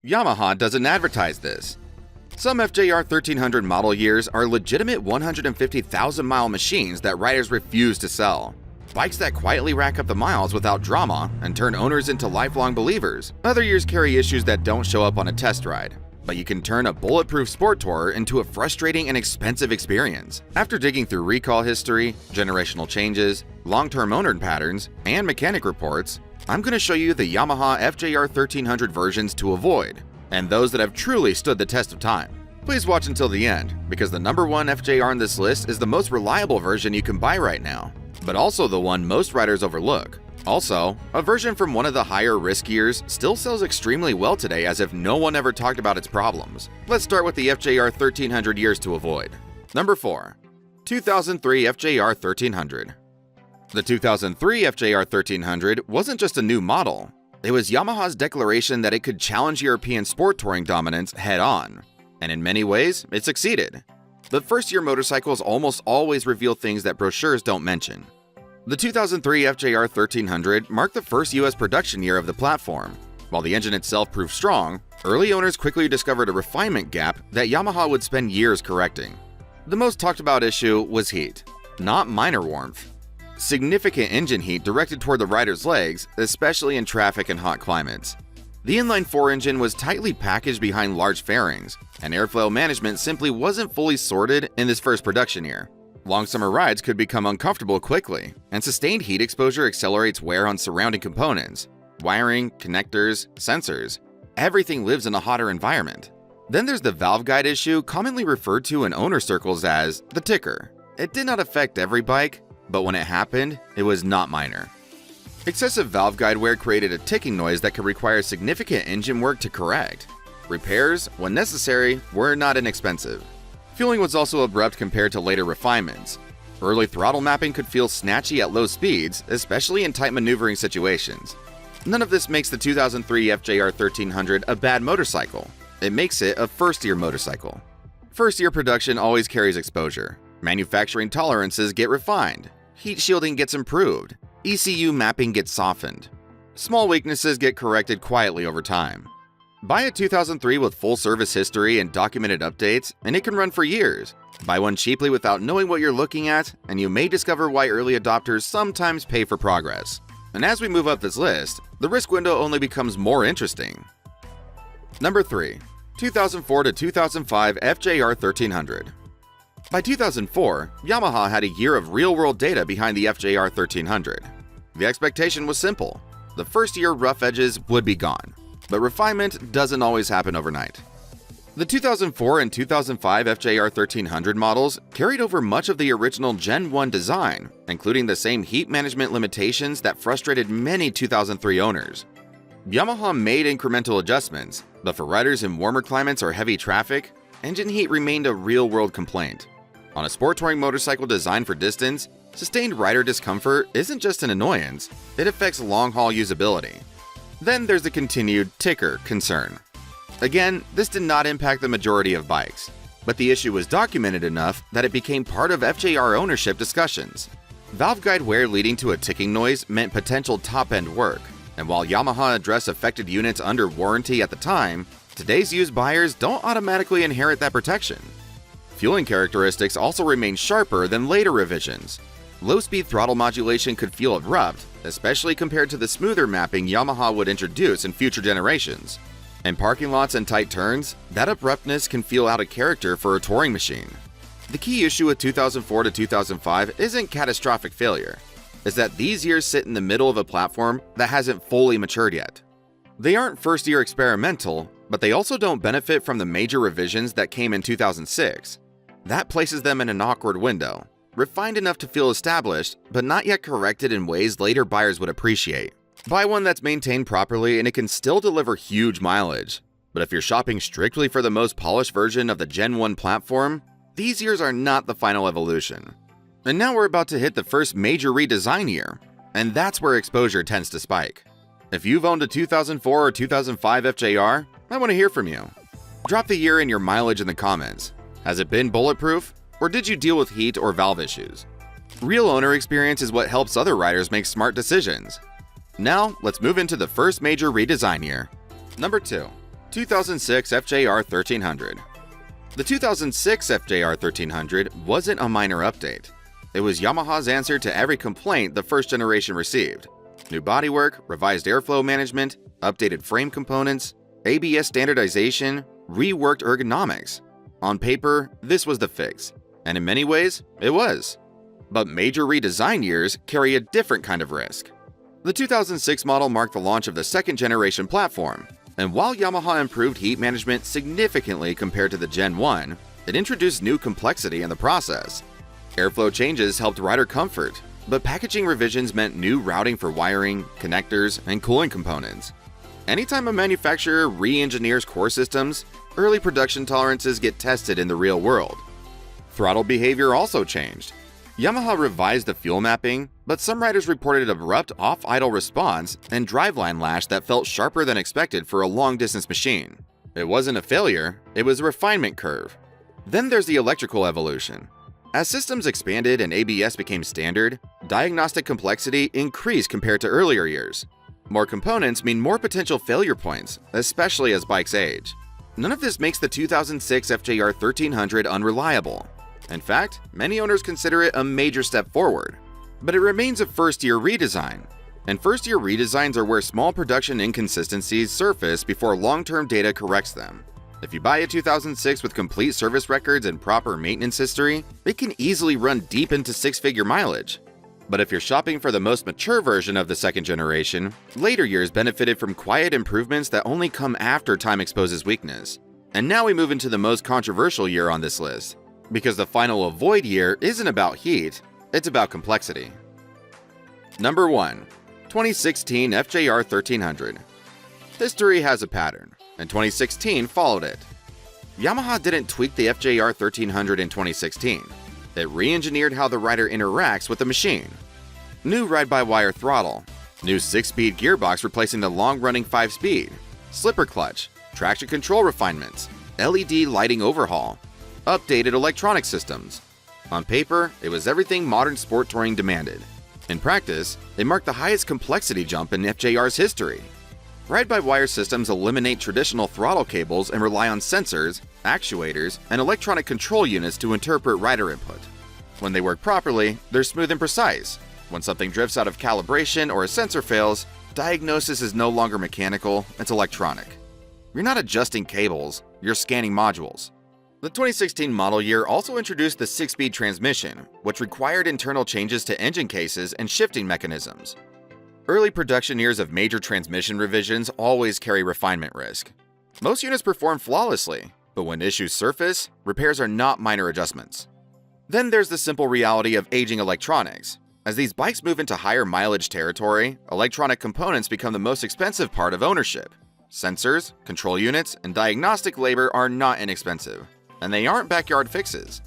Yamaha doesn't advertise this. Some FJR1300 model years are legitimate 150,000-mile machines that riders refuse to sell. Bikes that quietly rack up the miles without drama and turn owners into lifelong believers. Other years carry issues that don't show up on a test ride. But you can turn a bulletproof sport tourer into a frustrating and expensive experience. After digging through recall history, generational changes, long-term owner patterns, and mechanic reports, I'm going to show you the Yamaha FJR1300 versions to avoid, and those that have truly stood the test of time. Please watch until the end, because the number one FJR on this list is the most reliable version you can buy right now, but also the one most riders overlook. Also, a version from one of the higher risk years still sells extremely well today as if no one ever talked about its problems. Let's start with the FJR1300 years to avoid. Number 4. 2003 FJR1300. The 2003 FJR1300 wasn't just a new model. It was Yamaha's declaration that it could challenge European sport touring dominance head-on. And in many ways, it succeeded. But first-year motorcycles almost always reveal things that brochures don't mention. The 2003 FJR1300 marked the first US production year of the platform. While the engine itself proved strong, early owners quickly discovered a refinement gap that Yamaha would spend years correcting. The most talked about issue was heat, not minor warmth. Significant engine heat directed toward the rider's legs, especially in traffic and hot climates. The inline-4 engine was tightly packaged behind large fairings, and airflow management simply wasn't fully sorted in this first production year. Long summer rides could become uncomfortable quickly, and sustained heat exposure accelerates wear on surrounding components. Wiring, connectors, sensors. Everything lives in a hotter environment. Then there's the valve guide issue, commonly referred to in owner circles as the ticker. It did not affect every bike, but when it happened, it was not minor. Excessive valve guide wear created a ticking noise that could require significant engine work to correct. Repairs, when necessary, were not inexpensive. Fueling was also abrupt compared to later refinements. Early throttle mapping could feel snatchy at low speeds, especially in tight maneuvering situations. None of this makes the 2003 FJR1300 a bad motorcycle. It makes it a first-year motorcycle. First-year production always carries exposure. Manufacturing tolerances get refined. Heat shielding gets improved. ECU mapping gets softened. Small weaknesses get corrected quietly over time. Buy a 2003 with full service history and documented updates, and it can run for years. Buy one cheaply without knowing what you're looking at, and you may discover why early adopters sometimes pay for progress. And as we move up this list, the risk window only becomes more interesting. Number 3. 2004 to 2005 FJR1300. By 2004, Yamaha had a year of real-world data behind the FJR1300. The expectation was simple. The first year rough edges would be gone. But refinement doesn't always happen overnight. The 2004 and 2005 FJR1300 models carried over much of the original Gen 1 design, including the same heat management limitations that frustrated many 2003 owners. Yamaha made incremental adjustments, but for riders in warmer climates or heavy traffic, engine heat remained a real-world complaint. On a sport touring motorcycle designed for distance, sustained rider discomfort isn't just an annoyance, it affects long-haul usability. Then there's the continued ticker concern. Again, this did not impact the majority of bikes, but the issue was documented enough that it became part of FJR ownership discussions. Valve guide wear leading to a ticking noise meant potential top-end work, and while Yamaha addressed affected units under warranty at the time, today's used buyers don't automatically inherit that protection. Fueling characteristics also remain sharper than later revisions. Low-speed throttle modulation could feel abrupt, especially compared to the smoother mapping Yamaha would introduce in future generations. In parking lots and tight turns, that abruptness can feel out of character for a touring machine. The key issue with 2004 to 2005 isn't catastrophic failure. It's that these years sit in the middle of a platform that hasn't fully matured yet. They aren't first-year experimental, but they also don't benefit from the major revisions that came in 2006. That places them in an awkward window. Refined enough to feel established, but not yet corrected in ways later buyers would appreciate. Buy one that's maintained properly and it can still deliver huge mileage. But if you're shopping strictly for the most polished version of the Gen 1 platform, these years are not the final evolution. And now we're about to hit the first major redesign year, and that's where exposure tends to spike. If you've owned a 2004 or 2005 FJR, I want to hear from you. Drop the year and your mileage in the comments. Has it been bulletproof? Or did you deal with heat or valve issues? Real owner experience is what helps other riders make smart decisions. Now, let's move into the first major redesign year. Number 2. 2006 FJR1300. The 2006 FJR1300 wasn't a minor update. It was Yamaha's answer to every complaint the first generation received. New bodywork, revised airflow management, updated frame components, ABS standardization, reworked ergonomics. On paper, this was the fix, and in many ways, it was. But major redesign years carry a different kind of risk. The 2006 model marked the launch of the second generation platform, and while Yamaha improved heat management significantly compared to the Gen 1, it introduced new complexity in the process. Airflow changes helped rider comfort, but packaging revisions meant new routing for wiring, connectors, and cooling components. Anytime a manufacturer re-engineers core systems, early production tolerances get tested in the real world. Throttle behavior also changed. Yamaha revised the fuel mapping, but some riders reported abrupt off-idle response and driveline lash that felt sharper than expected for a long-distance machine. It wasn't a failure, it was a refinement curve. Then there's the electrical evolution. As systems expanded and ABS became standard, diagnostic complexity increased compared to earlier years. More components mean more potential failure points, especially as bikes age. None of this makes the 2006 FJR1300 unreliable. In fact, many owners consider it a major step forward. But it remains a first-year redesign, and first-year redesigns are where small production inconsistencies surface before long-term data corrects them. If you buy a 2006 with complete service records and proper maintenance history, it can easily run deep into six-figure mileage. But if you're shopping for the most mature version of the second generation, later years benefited from quiet improvements that only come after time exposes weakness. And now we move into the most controversial year on this list, because the final avoid year isn't about heat, it's about complexity. Number 1. 2016 FJR1300. History has a pattern, and 2016 followed it. Yamaha didn't tweak the FJR1300 in 2016. It re-engineered how the rider interacts with the machine. New ride-by-wire throttle, new 6-speed gearbox replacing the long-running 5-speed, slipper clutch, traction control refinements, LED lighting overhaul, updated electronic systems. On paper, it was everything modern sport touring demanded. In practice, it marked the highest complexity jump in FJR's history. Ride-by-wire systems eliminate traditional throttle cables and rely on sensors, actuators, and electronic control units to interpret rider input. When they work properly, they're smooth and precise. When something drifts out of calibration or a sensor fails, diagnosis is no longer mechanical, it's electronic. You're not adjusting cables, you're scanning modules. The 2016 model year also introduced the 6-speed transmission, which required internal changes to engine cases and shifting mechanisms. Early production years of major transmission revisions always carry refinement risk. Most units perform flawlessly, but when issues surface, repairs are not minor adjustments. Then there's the simple reality of aging electronics. As these bikes move into higher mileage territory, electronic components become the most expensive part of ownership. Sensors, control units, and diagnostic labor are not inexpensive, and they aren't backyard fixes.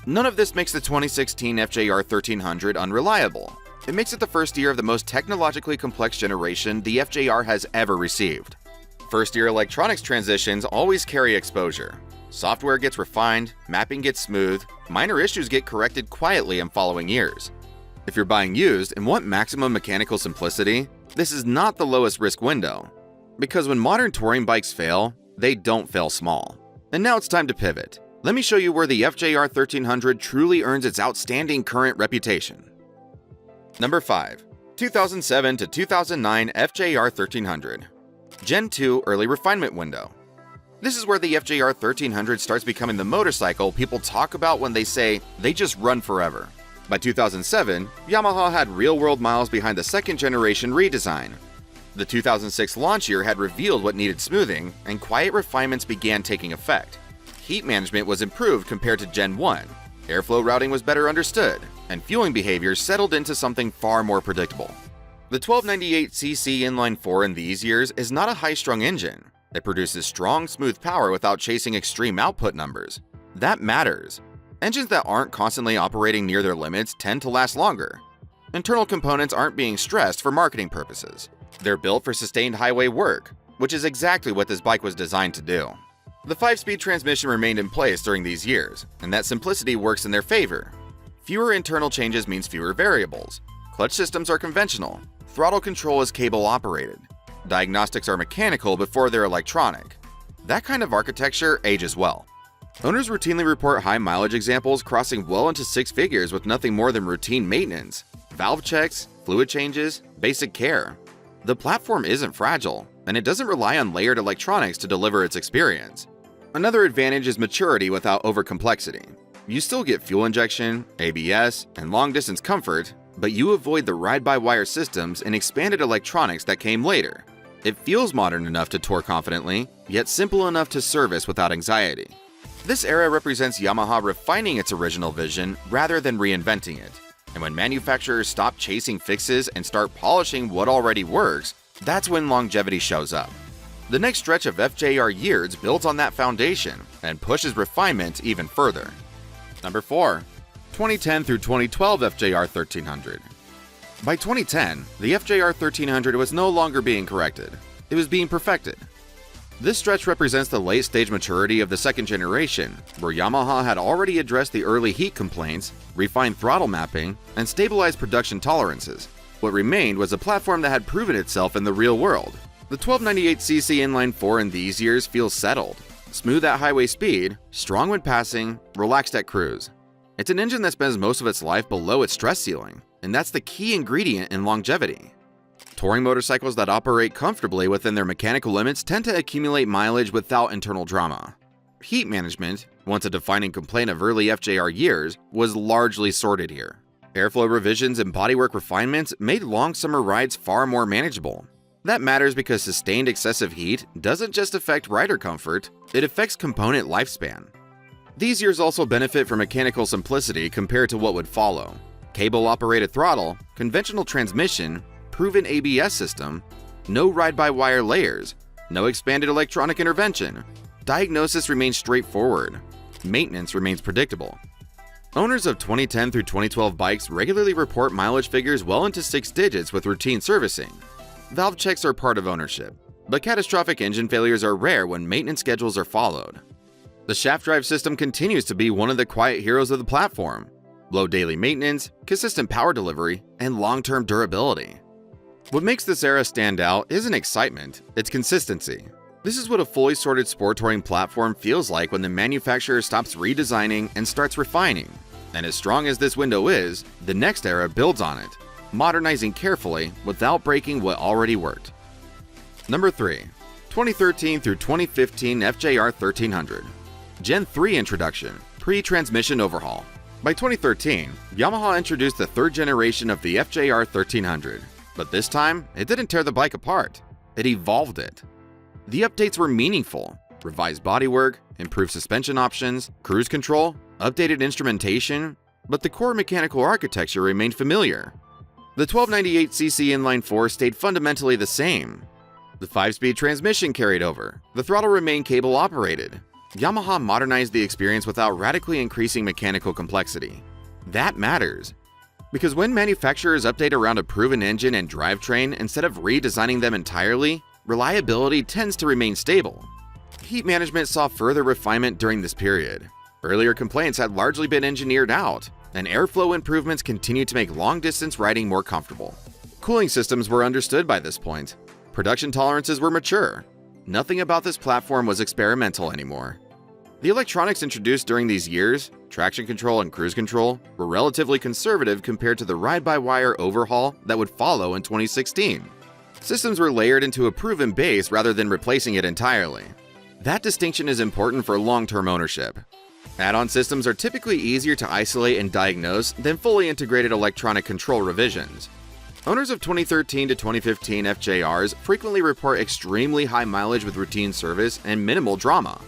None of this makes the 2016 FJR1300 unreliable. It makes it the first year of the most technologically complex generation the FJR has ever received. First-year electronics transitions always carry exposure. Software gets refined, mapping gets smooth, minor issues get corrected quietly in following years. If you're buying used and want maximum mechanical simplicity, this is not the lowest risk window. Because when modern touring bikes fail, they don't fail small. And now it's time to pivot. Let me show you where the FJR1300 truly earns its outstanding current reputation. Number 5. 2007 to 2009 FJR1300. Gen 2 Early Refinement Window. This is where the FJR1300 starts becoming the motorcycle people talk about when they say they just run forever. By 2007, Yamaha had real-world miles behind the second generation redesign. The 2006 launch year had revealed what needed smoothing, and quiet refinements began taking effect. Heat management was improved compared to Gen 1, airflow routing was better understood, and fueling behavior settled into something far more predictable. The 1298cc inline-4 in these years is not a high-strung engine. It produces strong, smooth power without chasing extreme output numbers. That matters. Engines that aren't constantly operating near their limits tend to last longer. Internal components aren't being stressed for marketing purposes. They're built for sustained highway work, which is exactly what this bike was designed to do. The 5-speed transmission remained in place during these years, and that simplicity works in their favor. Fewer internal changes means fewer variables. Clutch systems are conventional. Throttle control is cable operated. Diagnostics are mechanical before they're electronic. That kind of architecture ages well. Owners routinely report high mileage examples crossing well into six figures with nothing more than routine maintenance, valve checks, fluid changes, basic care. The platform isn't fragile, and it doesn't rely on layered electronics to deliver its experience. Another advantage is maturity without overcomplexity. You still get fuel injection, ABS, and long-distance comfort, but you avoid the ride-by-wire systems and expanded electronics that came later. It feels modern enough to tour confidently, yet simple enough to service without anxiety. This era represents Yamaha refining its original vision rather than reinventing it. And when manufacturers stop chasing fixes and start polishing what already works, that's when longevity shows up. The next stretch of FJR years builds on that foundation and pushes refinement even further. Number 4. 2010 through 2012 FJR1300. By 2010, the FJR1300 was no longer being corrected. It was being perfected. This stretch represents the late-stage maturity of the second generation, where Yamaha had already addressed the early heat complaints, refined throttle mapping, and stabilized production tolerances. What remained was a platform that had proven itself in the real world. The 1298cc inline-4 in these years feels settled, smooth at highway speed, strong when passing, relaxed at cruise. It's an engine that spends most of its life below its stress ceiling, and that's the key ingredient in longevity. Touring motorcycles that operate comfortably within their mechanical limits tend to accumulate mileage without internal drama. Heat management, once a defining complaint of early FJR years, was largely sorted here. Airflow revisions and bodywork refinements made long summer rides far more manageable. That matters because sustained excessive heat doesn't just affect rider comfort, it affects component lifespan. These years also benefit from mechanical simplicity compared to what would follow. Cable-operated throttle, conventional transmission, proven ABS system, no ride-by-wire layers, no expanded electronic intervention. Diagnosis remains straightforward. Maintenance remains predictable. Owners of 2010 through 2012 bikes regularly report mileage figures well into 6 digits with routine servicing. Valve checks are part of ownership, but catastrophic engine failures are rare when maintenance schedules are followed. The shaft drive system continues to be one of the quiet heroes of the platform. Low daily maintenance, consistent power delivery, and long-term durability. What makes this era stand out isn't excitement, it's consistency. This is what a fully sorted sport touring platform feels like when the manufacturer stops redesigning and starts refining. And as strong as this window is, the next era builds on it, modernizing carefully without breaking what already worked. Number 3. 2013 through 2015 FJR1300. Gen 3 introduction, pre-transmission overhaul. By 2013, Yamaha introduced the third generation of the FJR1300. But this time, it didn't tear the bike apart, it evolved it. The updates were meaningful: revised bodywork, improved suspension options, cruise control, updated instrumentation, but the core mechanical architecture remained familiar. The 1298cc inline-4 stayed fundamentally the same. The 5-speed transmission carried over, the throttle remained cable-operated. Yamaha modernized the experience without radically increasing mechanical complexity. That matters. Because when manufacturers update around a proven engine and drivetrain instead of redesigning them entirely, reliability tends to remain stable. Heat management saw further refinement during this period. Earlier complaints had largely been engineered out, and airflow improvements continued to make long-distance riding more comfortable. Cooling systems were understood by this point. Production tolerances were mature. Nothing about this platform was experimental anymore. The electronics introduced during these years, traction control and cruise control, were relatively conservative compared to the ride-by-wire overhaul that would follow in 2016. Systems were layered into a proven base rather than replacing it entirely. That distinction is important for long-term ownership. Add-on systems are typically easier to isolate and diagnose than fully integrated electronic control revisions. Owners of 2013 to 2015 FJRs frequently report extremely high mileage with routine service and minimal drama.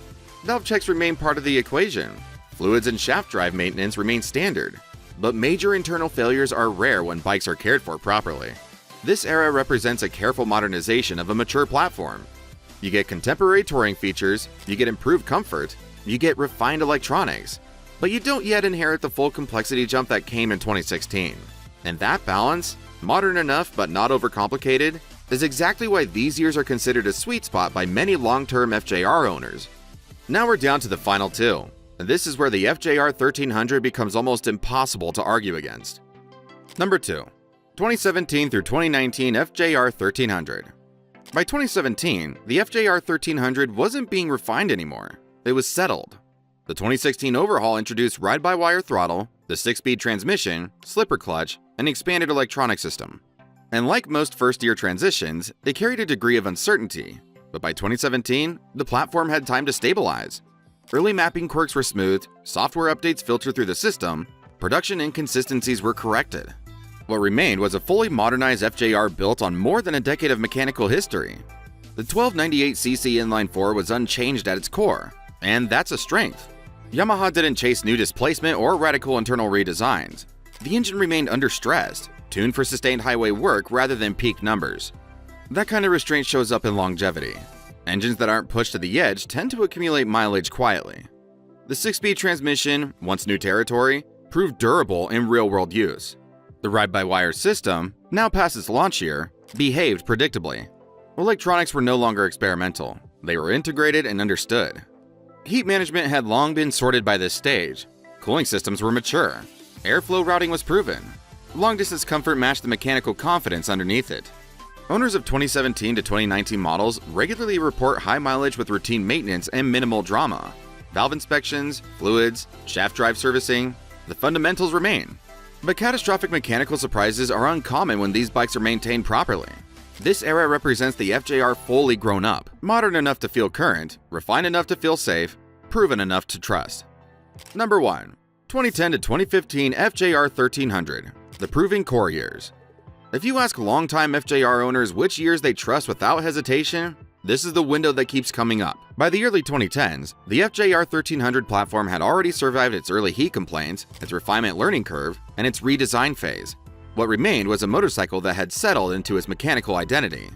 Valve checks remain part of the equation. Fluids and shaft drive maintenance remain standard, but major internal failures are rare when bikes are cared for properly. This era represents a careful modernization of a mature platform. You get contemporary touring features, you get improved comfort, you get refined electronics, but you don't yet inherit the full complexity jump that came in 2016. And that balance, modern enough but not overcomplicated, is exactly why these years are considered a sweet spot by many long-term FJR owners. Now we're down to the final two, and this is where the FJR1300 becomes almost impossible to argue against. Number 2. 2017 through 2019 FJR1300. By 2017, the FJR1300 wasn't being refined anymore. It was settled. The 2016 overhaul introduced ride-by-wire throttle, the 6-speed transmission, slipper clutch, and expanded electronic system. And like most first-year transitions, it carried a degree of uncertainty, but by 2017, the platform had time to stabilize. Early mapping quirks were smoothed, software updates filtered through the system, production inconsistencies were corrected. What remained was a fully modernized FJR built on more than a decade of mechanical history. The 1298cc inline-4 was unchanged at its core, and that's a strength. Yamaha didn't chase new displacement or radical internal redesigns. The engine remained under stress, tuned for sustained highway work rather than peak numbers. That kind of restraint shows up in longevity. Engines that aren't pushed to the edge tend to accumulate mileage quietly. The 6-speed transmission, once new territory, proved durable in real-world use. The ride-by-wire system, now past its launch year, behaved predictably. Electronics were no longer experimental. They were integrated and understood. Heat management had long been sorted by this stage. Cooling systems were mature. Airflow routing was proven. Long-distance comfort matched the mechanical confidence underneath it. Owners of 2017 to 2019 models regularly report high mileage with routine maintenance and minimal drama. Valve inspections, fluids, shaft drive servicing, the fundamentals remain. But catastrophic mechanical surprises are uncommon when these bikes are maintained properly. This era represents the FJR fully grown up, modern enough to feel current, refined enough to feel safe, proven enough to trust. Number 1. 2010 to 2015 FJR 1300, the proving core years. If you ask longtime FJR owners which years they trust without hesitation, this is the window that keeps coming up. By the early 2010s, the FJR 1300 platform had already survived its early heat complaints, its refinement learning curve, and its redesign phase. What remained was a motorcycle that had settled into its mechanical identity.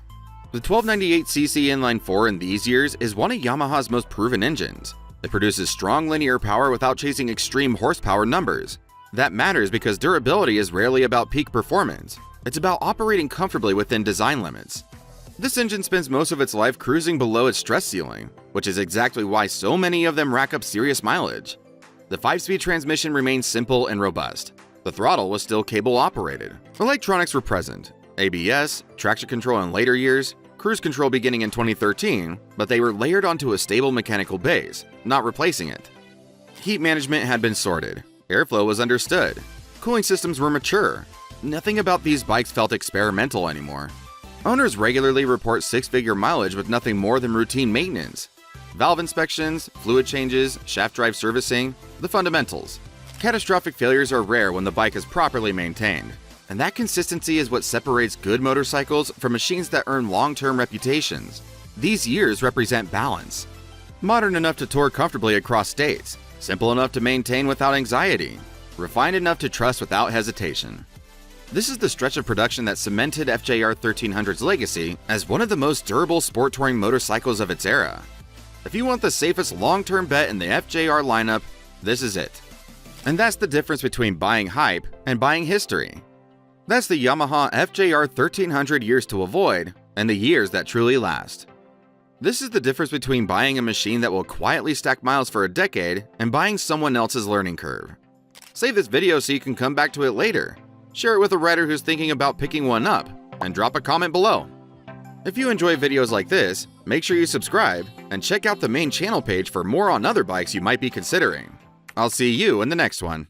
The 1298cc inline-4 in these years is one of Yamaha's most proven engines. It produces strong linear power without chasing extreme horsepower numbers. That matters because durability is rarely about peak performance. It's about operating comfortably within design limits. This engine spends most of its life cruising below its stress ceiling, which is exactly why so many of them rack up serious mileage. The 5-speed transmission remains simple and robust. The throttle was still cable-operated. Electronics were present: ABS, traction control in later years, cruise control beginning in 2013, but they were layered onto a stable mechanical base, not replacing it. Heat management had been sorted. Airflow was understood. Cooling systems were mature. Nothing about these bikes felt experimental anymore. Owners regularly report 6-figure mileage with nothing more than routine maintenance. Valve inspections, fluid changes, shaft drive servicing, the fundamentals. Catastrophic failures are rare when the bike is properly maintained, and that consistency is what separates good motorcycles from machines that earn long-term reputations. These years represent balance. Modern enough to tour comfortably across states, simple enough to maintain without anxiety, refined enough to trust without hesitation. This is the stretch of production that cemented FJR 1300's legacy as one of the most durable sport touring motorcycles of its era. If you want the safest long-term bet in the FJR lineup, this is it. And that's the difference between buying hype and buying history. That's the Yamaha FJR 1300 years to avoid and the years that truly last. This is the difference between buying a machine that will quietly stack miles for a decade and buying someone else's learning curve. Save this video so you can come back to it later. Share it with a rider who's thinking about picking one up, and drop a comment below. If you enjoy videos like this, make sure you subscribe and check out the main channel page for more on other bikes you might be considering. I'll see you in the next one.